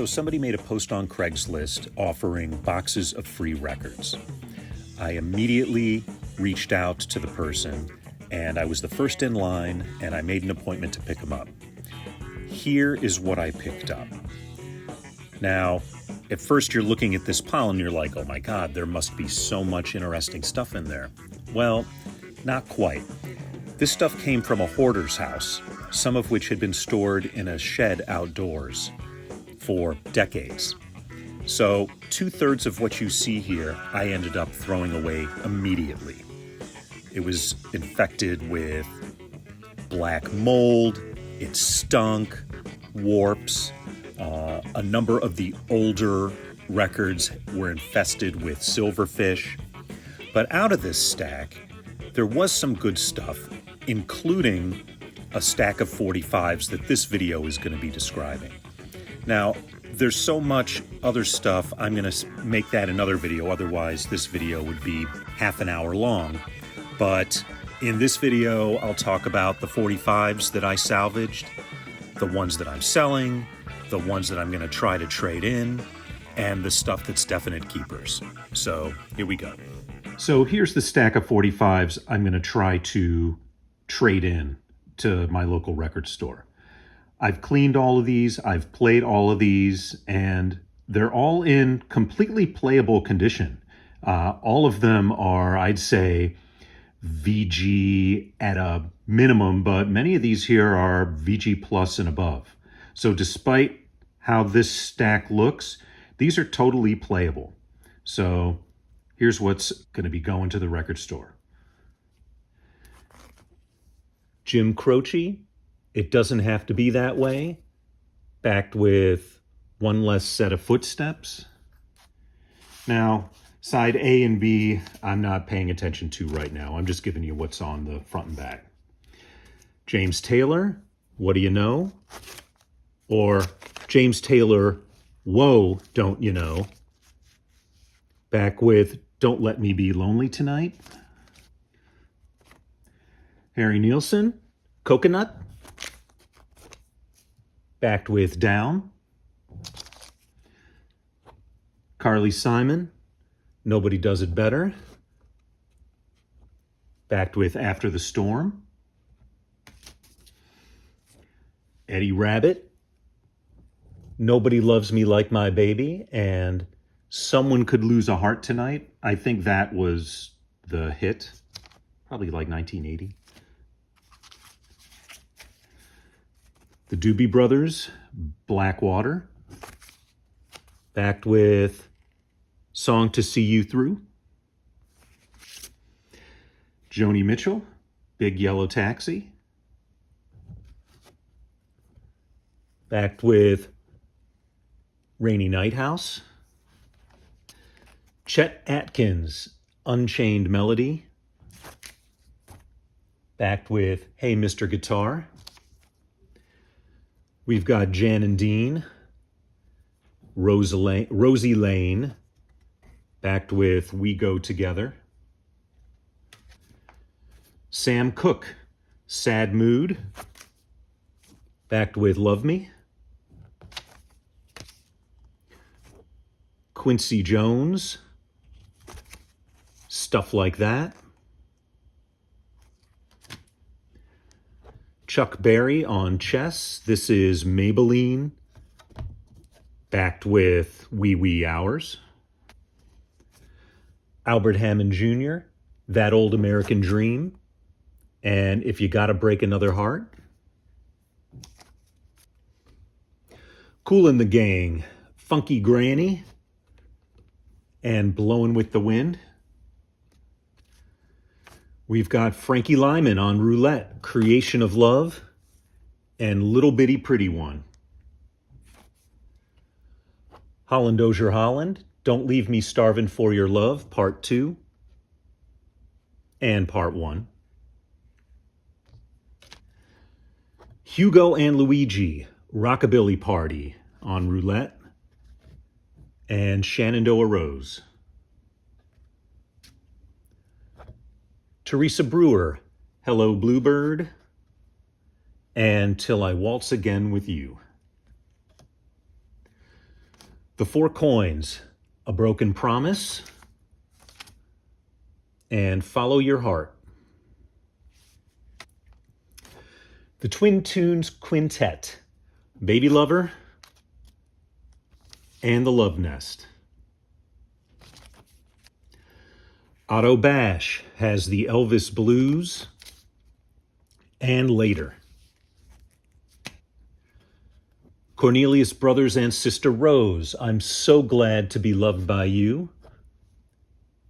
So somebody made a post on Craigslist offering boxes of free records. I immediately reached out to the person, and I was the first in line, and I made an appointment to pick them up. Here is what I picked up. Now, at first you're looking at this pile and you're like, oh my God, there must be so much interesting stuff in there. Well, not quite. This stuff came from a hoarder's house, some of which had been stored in a shed outdoors for decades. So 2/3 of what you see here, I ended up throwing away immediately. It was infected with black mold, it stunk, warps. A number of the older records were infested with silverfish. But out of this stack, there was some good stuff, including a stack of 45s that this video is going to be describing. Now, there's so much other stuff, I'm going to make that another video, otherwise this video would be half an hour long. But in this video, I'll talk about the 45s that I salvaged, the ones that I'm selling, the ones that I'm going to try to trade in, and the stuff that's definite keepers. So here we go. So here's the stack of 45s I'm going to try to trade in to my local record store. I've cleaned all of these, I've played all of these, and they're all in completely playable condition. All of them are, I'd say, VG at a minimum, but many of these here are VG plus and above. So despite how this stack looks, these are totally playable. So here's what's going to be going to the record store. Jim Croce, It Doesn't Have to Be That Way, backed with One Less Set of Footsteps. Now, side A and B, I'm not paying attention to right now. I'm just giving you what's on the front and back. James Taylor, What Do You Know? Or James Taylor, Whoa, Don't You Know? Back with Don't Let Me Be Lonely Tonight. Harry Nilsson, Coconut, backed with Down. Carly Simon, Nobody Does It Better, backed with After the Storm. Eddie Rabbit, Nobody Loves Me Like My Baby, and Someone Could Lose a Heart Tonight. I think that was the hit, probably like 1980. The Doobie Brothers, Blackwater, backed with Song to See You Through. Joni Mitchell, Big Yellow Taxi, backed with Rainy Night House. Chet Atkins, Unchained Melody, backed with Hey Mr. Guitar. We've got Jan and Dean, Rosie Lane, backed with We Go Together. Sam Cooke, Sad Mood, backed with Love Me. Quincy Jones, Stuff Like That. Chuck Berry on Chess. This is Maybelline, backed with Wee Wee Hours. Albert Hammond Jr., That Old American Dream, and If You Gotta Break Another Heart. Kool and the Gang, Funky Granny, and Blowin' with the Wind. We've got Frankie Lyman on Roulette, Creation of Love, and Little Bitty Pretty One. Holland Dozier Holland, Don't Leave Me Starvin' for Your Love, Part 2 and Part 1. Hugo and Luigi, Rockabilly Party on Roulette, and Shenandoah Rose. Teresa Brewer, Hello Bluebird, and Till I Waltz Again with You. The 4 coins, a broken promise, and follow your heart. The Twin Tunes Quintet, Baby Lover, and The Love Nest. Otto Bash has the Elvis Blues and Later. Cornelius Brothers and Sister Rose, I'm so glad to be loved by you.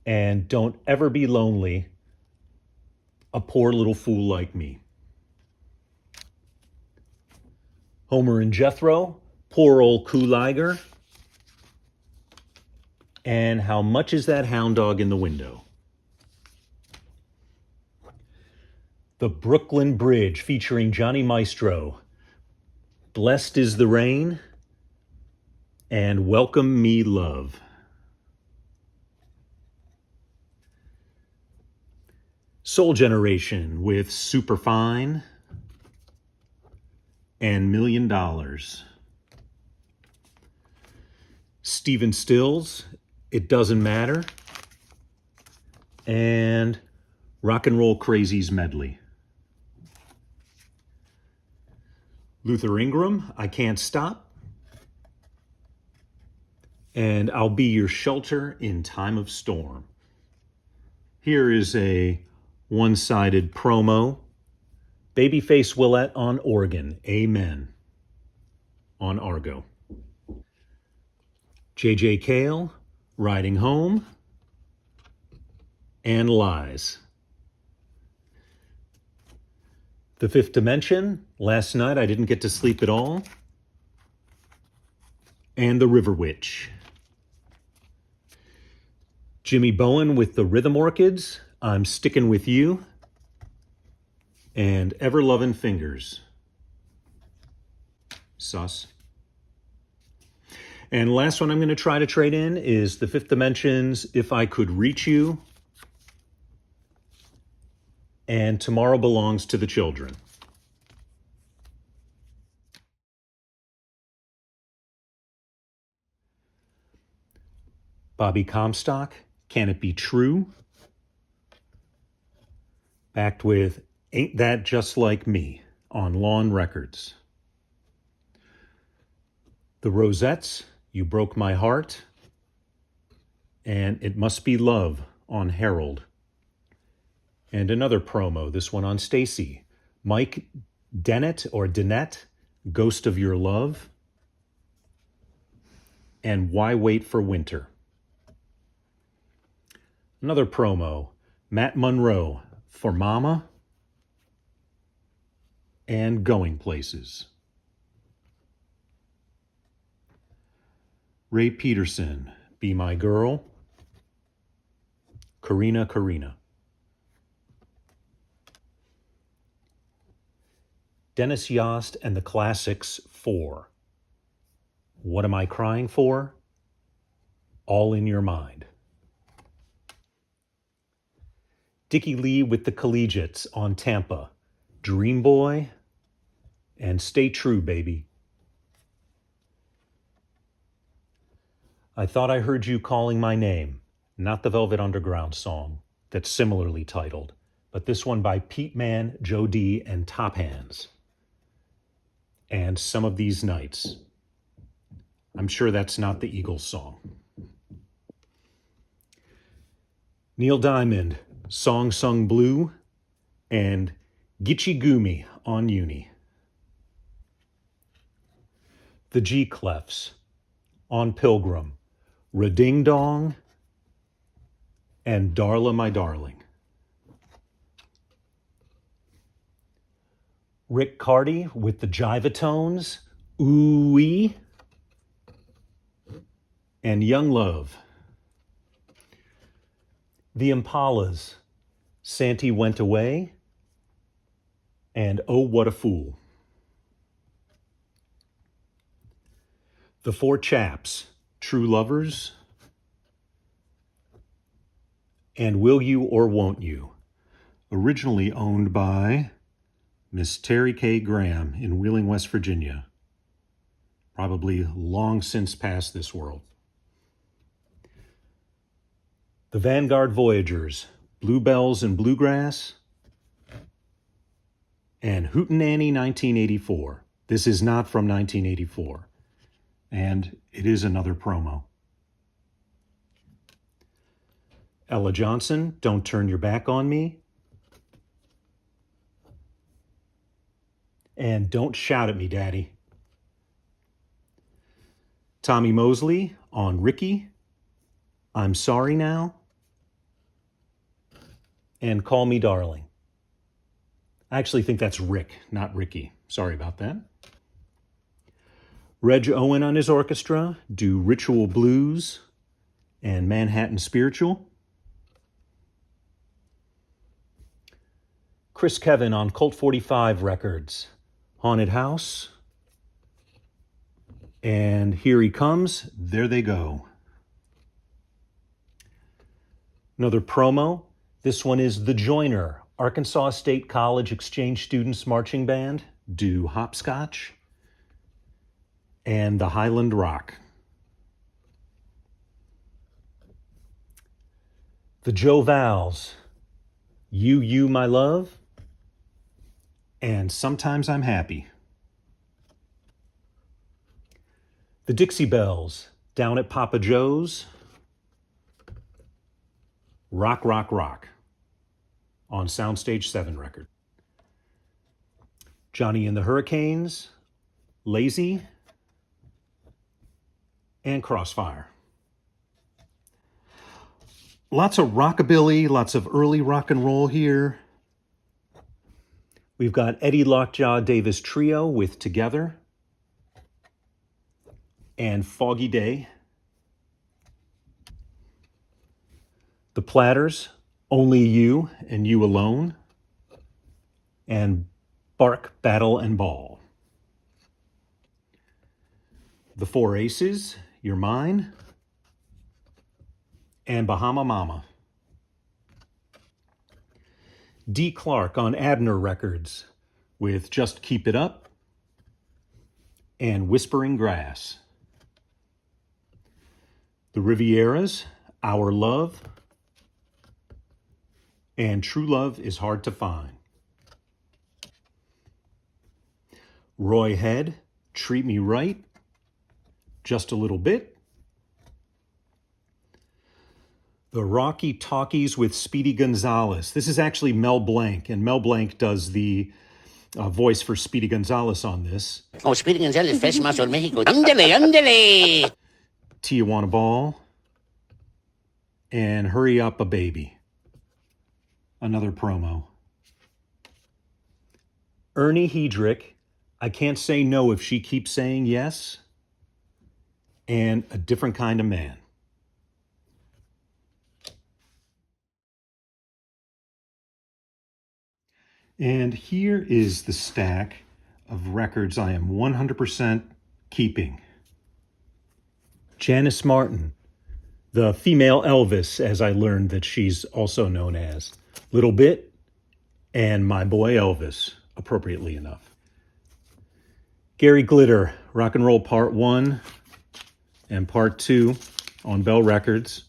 And don't ever be lonely, a poor little fool like me. Homer and Jethro, Poor Old Kooliger. And How Much Is That Hound Dog in the Window? The Brooklyn Bridge featuring Johnny Maestro, Blessed is the Rain, and Welcome Me Love. Soul Generation with Superfine and $1 Million. Stephen Stills, It Doesn't Matter, and Rock and Roll Crazies Medley. Luther Ingram, I Can't Stop, and I'll Be Your Shelter in Time of Storm. Here is a one-sided promo. Babyface Willette on organ, Amen, on Argo. J.J. Cale, Riding Home, and Lies. The Fifth Dimension, Last Night I Didn't Get to Sleep at All, and The River Witch. Jimmy Bowen with the Rhythm Orchids, I'm Stickin' With You, and Ever Lovin' Fingers. Sus. And last one I'm going to try to trade in is the Fifth Dimension's If I Could Reach You, and Tomorrow Belongs to the Children. Bobby Comstock, Can It Be True? Backed with Ain't That Just Like Me on Lawn Records. The Rosettes, You Broke My Heart, and It Must Be Love on Herald. And another promo, this one on Stacy. Mike Dennett or Dennett, Ghost of Your Love, and Why Wait for Winter. Another promo, Matt Monroe, For Mama, and Going Places. Ray Peterson, Be My Girl, Karina Karina. Dennis Yost and the Classics 4. What Am I Crying For? All in Your Mind. Dickie Lee with the Collegiates on Tampa. Dream Boy and Stay True, Baby. I Thought I Heard You Calling My Name. Not the Velvet Underground song that's similarly titled, but this one by Pete Mann, Joe D, and Top Hands. And Some of These Nights. I'm sure that's not the Eagles song. Neil Diamond, Song Sung Blue, and Gitchy Gumi on Uni. The G Clefs on Pilgrim, Reding Dong, and Darla My Darling. Rick Carty with the Jivatones, Ooh-wee, and Young Love. The Impalas, Santee Went Away, and Oh What a Fool. The Four Chaps, True Lovers, and Will You or Won't You, originally owned by Miss Terry K. Graham in Wheeling, West Virginia. probably long since past this world. The Vanguard Voyagers, Bluebells and Bluegrass, and Hootenanny 1984. This is not from 1984, and it is another promo. Ella Johnson, Don't Turn Your Back on Me, and Don't Shout at Me, Daddy. Tommy Mosley on Ricky, I'm Sorry Now, and Call Me Darling. I actually think that's Rick, not Ricky. Sorry about that. Reg Owen on his orchestra do Ritual Blues and Manhattan Spiritual. Chris Kevin on Colt 45 Records, Haunted House, and Here He Comes, There They Go. Another promo. This one is The Joiner, Arkansas State College Exchange Students Marching Band, do Hopscotch, and the Highland Rock. The Joe Vals, You, My Love, and Sometimes I'm Happy. The Dixie Bells, Down at Papa Joe's, Rock, Rock, Rock, on Soundstage 7 record. Johnny and the Hurricanes, Lazy, and Crossfire. Lots of rockabilly, lots of early rock and roll here. We've got Eddie Lockjaw Davis Trio with Together and Foggy Day. The Platters, Only You and You Alone, and Bark, Battle, and Ball. The Four Aces, You're Mine, and Bahama Mama. D. Clark on Abner Records with Just Keep It Up and Whispering Grass. The Rivieras, Our Love, and True Love is Hard to Find. Roy Head, Treat Me Right, Just a Little Bit. The Rocky Talkies with Speedy Gonzales. This is actually Mel Blanc, and Mel Blanc does the voice for Speedy Gonzales on this. Oh, Speedy Gonzales, Fresh Mazo Mexico. Ándale, ándale. Tijuana Ball, and Hurry Up a Baby. Another promo. Ernie Hedrick, I Can't Say No If She Keeps Saying Yes, and A Different Kind of Man. And here is the stack of records I am 100% keeping. Janice Martin, the female Elvis, as I learned that she's also known as. Little Bit, and My Boy Elvis, appropriately enough. Gary Glitter, Rock and Roll Part 1 and Part 2 on Bell Records.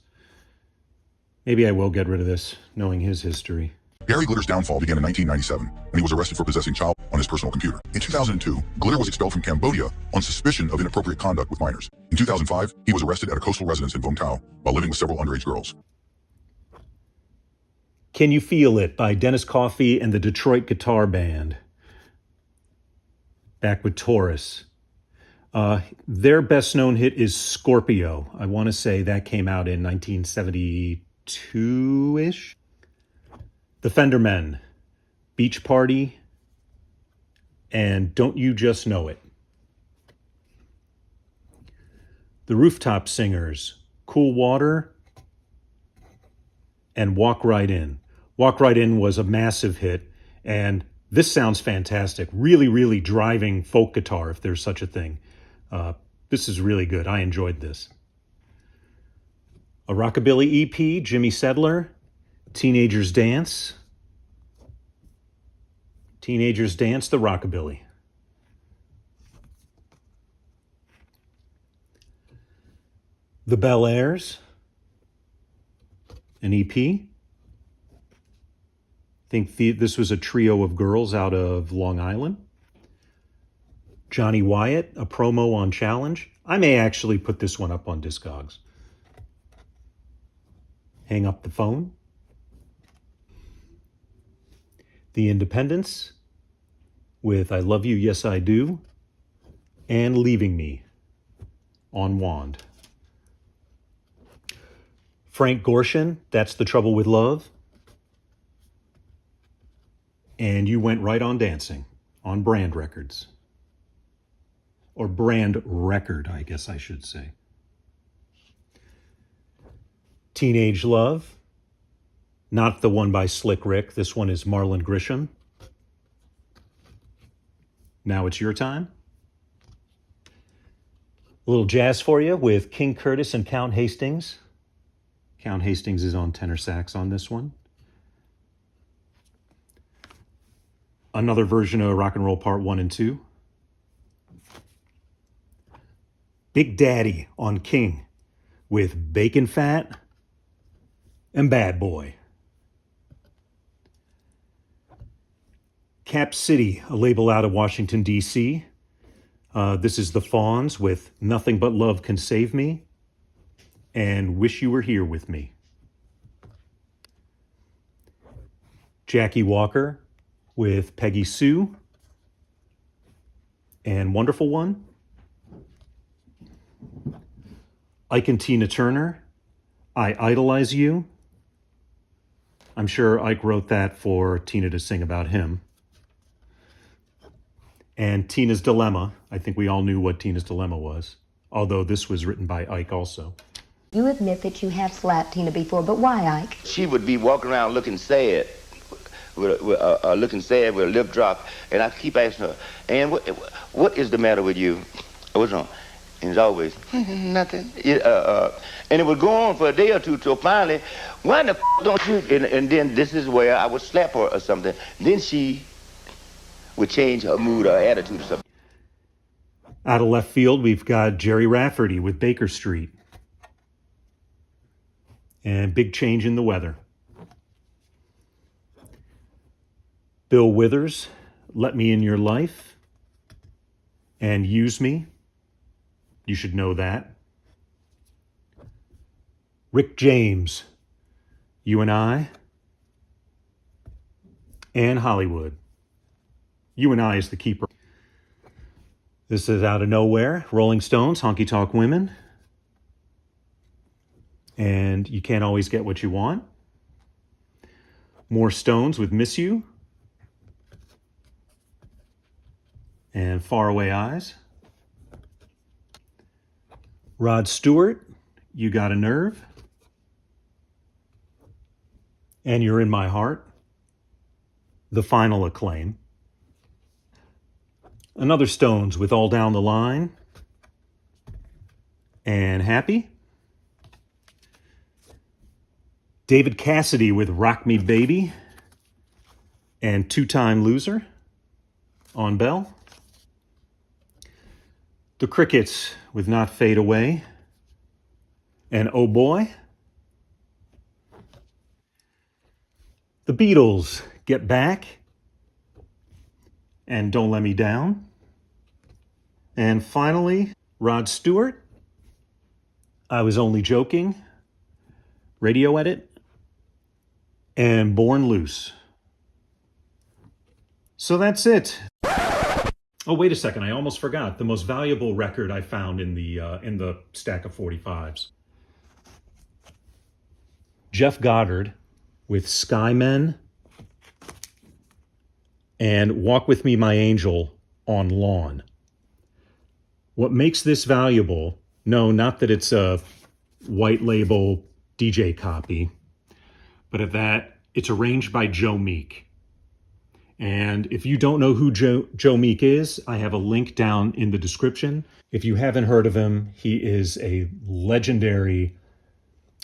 Maybe I will get rid of this, knowing his history. Gary Glitter's downfall began in 1997, when he was arrested for possessing child on his personal computer. In 2002, Glitter was expelled from Cambodia on suspicion of inappropriate conduct with minors. In 2005, he was arrested at a coastal residence in Vung Tau while living with several underage girls. Can You Feel It by Dennis Coffey and the Detroit Guitar Band. Back with Taurus. Their best known hit is Scorpio. I want to say that came out in 1972-ish. The Fendermen, Beach Party, and Don't You Just Know It. The Rooftop Singers, Cool Water, and Walk Right In. Walk Right In was a massive hit, and this sounds fantastic. Really, really driving folk guitar, if there's such a thing. This is really good. I enjoyed this. A Rockabilly EP, Jimmy Sedler, Teenagers Dance. Teenagers Dance, the Rockabilly. The Bel Airs, an EP. This was a trio of girls out of Long Island. Johnny Wyatt, a promo on Challenge. I may actually put this one up on Discogs. Hang Up the Phone. The Independents with I Love You, Yes I Do, and Leaving Me on Wand. Frank Gorshin, That's the Trouble with Love. And You Went Right on Dancing on Brand Records. Or Brand Record, I guess I should say. Teenage Love, not the one by Slick Rick. This one is Marlon Grisham. Now It's Your Time. A little jazz for you with King Curtis and Count Hastings. Count Hastings is on tenor sax on this one. Another version of Rock and Roll Part 1 and 2. Big Daddy on King with Bacon Fat and Bad Boy. Cap City, a label out of Washington, D.C. This is the Fawns with Nothing But Love Can Save Me and Wish You Were Here With Me. Jackie Walker with Peggy Sue and Wonderful One. Ike and Tina Turner, I Idolize You. I'm sure Ike wrote that for Tina to sing about him. And Tina's Dilemma. I think we all knew what Tina's Dilemma was, although this was written by Ike also. You admit that you have slapped Tina before, but why, Ike? She would be walking around looking sad, with a lip drop, and I keep asking her, "Ann, what is the matter with you? What's wrong?" And it's always, nothing. And it would go on for a day or two till finally, why the don't you? And then this is where I would slap her or something. Then she would change her mood or attitude or something. Out of left field, we've got Jerry Rafferty with Baker Street. And Big Change in the Weather. Bill Withers, Let Me in Your Life. And Use Me. You should know that. Rick James, You and I. And Hollywood. You and I is the keeper. This is Out of Nowhere. Rolling Stones, Honky Tonk Women. And You Can't Always Get What You Want. More Stones with Miss You. And Faraway Eyes. Rod Stewart, You Got a Nerve. And You're in My Heart. The Final Acclaim. Another Stones with All Down the Line. And Happy. David Cassidy with Rock Me Baby. And Two-Time Loser on Bell. The Crickets with Not Fade Away. And Oh Boy. The Beatles, Get Back. And Don't Let Me Down. And finally, Rod Stewart, I Was Only Joking. Radio Edit. And Born Loose. So that's it. Oh, wait a second. I almost forgot. The most valuable record I found in the stack of 45s. Jeff Goddard with Skymen and Walk With Me, My Angel on Lawn. What makes this valuable, no, not that it's a white label DJ copy, but at that, it's arranged by Joe Meek. And if you don't know who Joe Meek is, I have a link down in the description. If you haven't heard of him, he is a legendary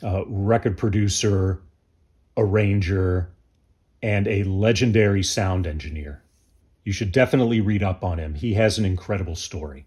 record producer, arranger, and a legendary sound engineer. You should definitely read up on him. He has an incredible story.